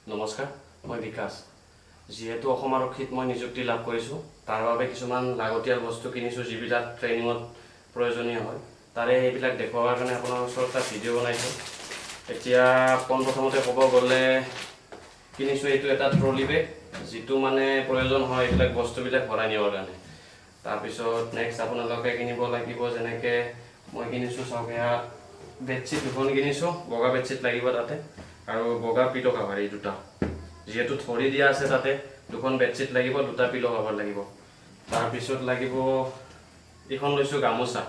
নমস্কাৰ, মই বিকাশ। যিহেতু অসম আৰক্ষীত মই নিযুক্তি লাভ কৰিছোঁ, তাৰ বাবে কিছুমান লাগতিয়াল বস্তু কিনিছোঁ যিবিলাক ট্ৰেইনিঙত প্ৰয়োজনীয় হয়। তাৰে এইবিলাক দেখুওৱাৰ কাৰণে আপোনাৰ ওচৰত এটা ভিডিঅ' বনাইছোঁ। এতিয়া পোনপ্ৰথমতে ক'ব গ'লে কিনিছোঁ এইটো এটা ট্ৰলি বেগ, যিটো মানে প্ৰয়োজন হয় এইবিলাক বস্তুবিলাক ভৰাই নিবৰ কাৰণে। তাৰপিছত নেক্সট আপোনালোকে কিনিব লাগিব, যেনেকৈ মই কিনিছোঁ চাওক, এয়া বেডশ্বীট দুখন কিনিছোঁ, বগা বেডশ্বীট লাগিব তাতে, আৰু বগা পিলো কাভাৰ এই দুটা। যিহেতু ধৰি দিয়া আছে তাতে দুখন বেডশ্বীট লাগিব, দুটা পিলো কাভাৰ লাগিব। তাৰপিছত লাগিব এইখন লৈছোঁ গামোচা,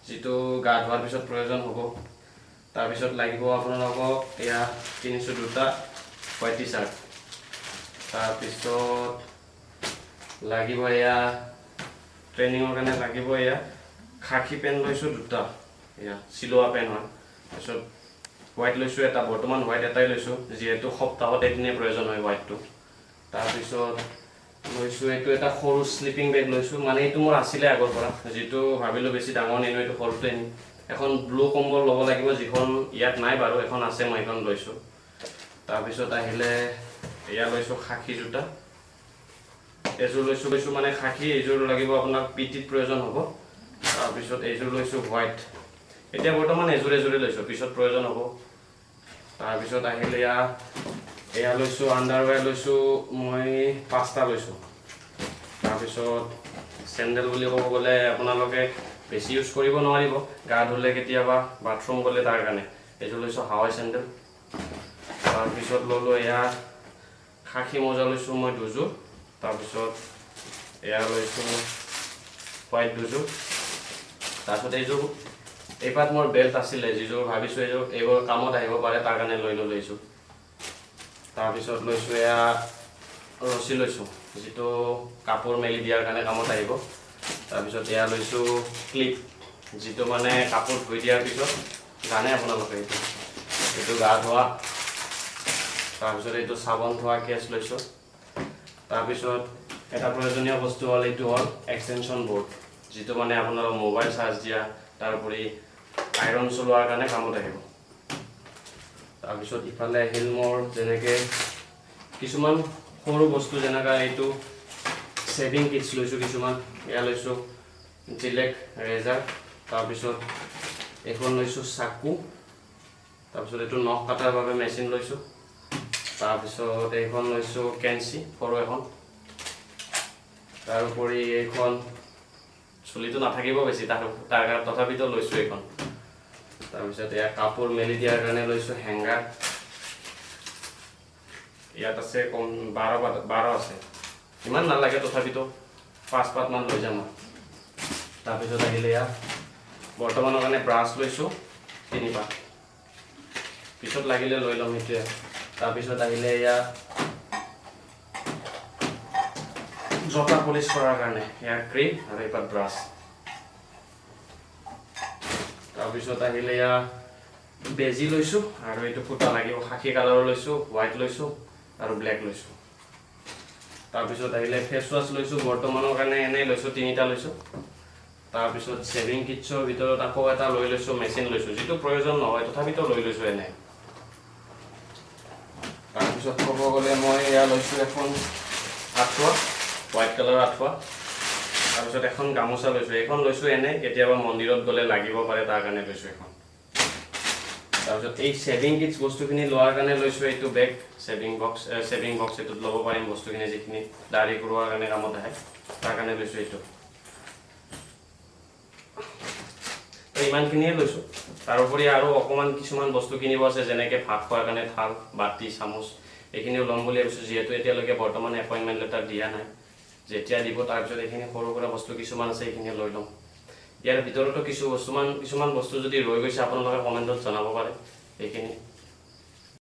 যিটো গা ধোৱাৰ পিছত প্ৰয়োজন হ'ব। তাৰপিছত লাগিব আপোনালোকক এয়া কিনিছোঁ দুটা হোৱাইট টি চাৰ্ট। তাৰপিছত লাগিব এয়া ট্ৰেইনিঙৰ কাৰণে লাগিব এয়া খাকী পেণ্ট লৈছোঁ দুটা, এয়া চিলোৱা পেণ্ট হয়। তাৰপিছত হোৱাইট লৈছোঁ এটা, বৰ্তমান হোৱাইট এটাই লৈছোঁ, যিহেতু সপ্তাহত এদিনেই প্ৰয়োজন হয় হোৱাইটটো। তাৰপিছত লৈছোঁ এইটো এটা সৰু শ্লিপিং বেগ লৈছোঁ, মানে এইটো মোৰ আছিলে আগৰ পৰা, যিটো ভাবিলোঁ বেছি ডাঙৰ নিনো, এইটো সৰুটোৱে নিম। এখন ব্লু কম্বল ল'ব লাগিব, যিখন ইয়াত নাই বাৰু, এখন আছে, মই এইখন লৈছোঁ। তাৰপিছত আহিলে এয়া লৈছোঁ খাকী জোতা, এযোৰ লৈছোঁ মানে খাকী, এইযোৰ লাগিব আপোনাক পিটিত প্ৰয়োজন হ'ব। তাৰপিছত এইযোৰ লৈছোঁ হোৱাইট, এতিয়া বৰ্তমান এযোৰে লৈছোঁ, পিছত প্ৰয়োজন হ'ব। তাৰপিছত আহিলে এয়া লৈছোঁ আণ্ডাৰৱেৰ লৈছোঁ মই 5টা লৈছোঁ। তাৰপিছত চেণ্ডেল বুলি ক'ব গ'লে আপোনালোকে বেছি ইউজ কৰিব নোৱাৰিব, গা ধুলে কেতিয়াবা বাথৰুম গ'লে তাৰ কাৰণে এইযোৰ লৈছোঁ হাৱাই চেণ্ডেল। তাৰপিছত ল'লোঁ এয়া খাকী মোজা লৈছোঁ মই দুযোৰ। তাৰপিছত এয়া লৈছোঁ হোৱাইট দুযোৰ। তাৰপিছত এইপাত মোৰ বেল্ট আছিলে, যিযোৰ ভাবিছোঁ এইবোৰ কামত আহিব পাৰে, তাৰ কাৰণে লৈ লৈছোঁ। তাৰপিছত লৈছোঁ এয়া ৰছী লৈছোঁ, যিটো কাপোৰ মেলি দিয়াৰ কাৰণে কামত আহিব। তাৰপিছত এয়া লৈছোঁ ক্লিপ, যিটো মানে কাপোৰ ধুই দিয়াৰ পিছত জানে আপোনালোকে এইটো গা ধোৱা। তাৰপিছত এইটো চাবোন থোৱা কেছ লৈছোঁ। তাৰপিছত এটা প্ৰয়োজনীয় বস্তু হ'ল এইটো হ'ল এক্সটেনশ্যন বৰ্ড, যিটো মানে আপোনালোক মোবাইল চাৰ্জ দিয়া, তাৰোপৰি আইৰণ চলোৱাৰ কাৰণে কামত আহিব। তাৰপিছত ইফালে আহিল মোৰ যেনেকৈ কিছুমান সৰু বস্তু, যেনেকৈ এইটো ছেভিং কিটছ লৈছোঁ কিছুমান, এয়া লৈছোঁ জিলেক ৰেজাৰ। তাৰপিছত এইখন লৈছোঁ চাকু। তাৰপিছত এইটো নখ কটাৰ বাবে মেচিন লৈছোঁ। তাৰপিছত এইখন লৈছোঁ কেঞ্চি সৰু এখন। তাৰোপৰি এইখন চুলিটো নাথাকিব বেছি, তথাপিতো লৈছোঁ এইখন। তাৰপিছত এয়া কাপোৰ মেলি দিয়াৰ কাৰণে লৈছোঁ হেংগাৰ, ইয়াত আছে কম 12 আছে, ইমান নালাগে, তথাপিতো 5 পাতমান লৈ যাম মই। তাৰপিছত আহিলে এয়া বৰ্তমানৰ কাৰণে ব্ৰাছ লৈছোঁ 3 পাত, পিছত লাগিলে লৈ ল'ম সেইটোৱে। তাৰপিছত আহিলে এয়া জোতা পলিচ কৰাৰ কাৰণে এয়া ক্ৰীম আৰু এইপাত ব্ৰাছ। তাৰপিছত আহিলে এয়া বেজি লৈছোঁ, আৰু এইটো ফুটা লাগিব, খাকী কালাৰৰ লৈছোঁ, হোৱাইট লৈছোঁ আৰু ব্লেক লৈছোঁ। তাৰপিছত আহিলে ফেচ ৱাছ লৈছোঁ, বৰ্তমানৰ কাৰণে এনেই লৈছোঁ 3টা লৈছোঁ। তাৰপিছত ছেভিং কিটছৰ ভিতৰত আকৌ এটা লৈ লৈছোঁ মেচিন লৈছোঁ, যিটো প্ৰয়োজন নহয়, তথাপিতো লৈ লৈছোঁ এনেই। তাৰপিছত ক'ব গ'লে মই এয়া লৈছোঁ এখন আঁঠুৱা, হোৱাইট কালাৰৰ আঁঠুৱা। তাৰপিছত এখন গামোচা লৈছোঁ, এইখন লৈছোঁ এনেই, কেতিয়াবা মন্দিৰত গ'লে লাগিব পাৰে, তাৰ কাৰণে লৈছোঁ এখন। তাৰপিছত এই ছেভিং কিটছ বস্তুখিনি লোৱাৰ কাৰণে লৈছোঁ এইটো বেগ, ছেভিং বক্স, এইটোত ল'ব পাৰিম বস্তুখিনি, যিখিনি দাঢ়ি কৰোৱাৰ কাৰণে কামত আহে, তাৰ কাৰণে লৈছোঁ এইটো। ইমানখিনিয়ে লৈছোঁ। তাৰোপৰি আৰু অকণমান কিছুমান বস্তু কিনিব আছে, যেনেকৈ ভাত খোৱাৰ কাৰণে থাল, বাতি, চামুচ, এইখিনিও ল'ম বুলি ভাবিছোঁ, যিহেতু এতিয়ালৈকে বৰ্তমান এপইণ্টমেণ্ট লেটাৰ দিয়া নাই। যেতিয়া দিব তাৰপিছত এইখিনি সৰু সুৰা বস্তু কিছুমান আছে, এইখিনি লৈ ল'ম। ইয়াৰ ভিতৰতো কিছুমান বস্তু যদি ৰৈ গৈছে আপোনালোকে কমেণ্টত জনাব পাৰে এইখিনি।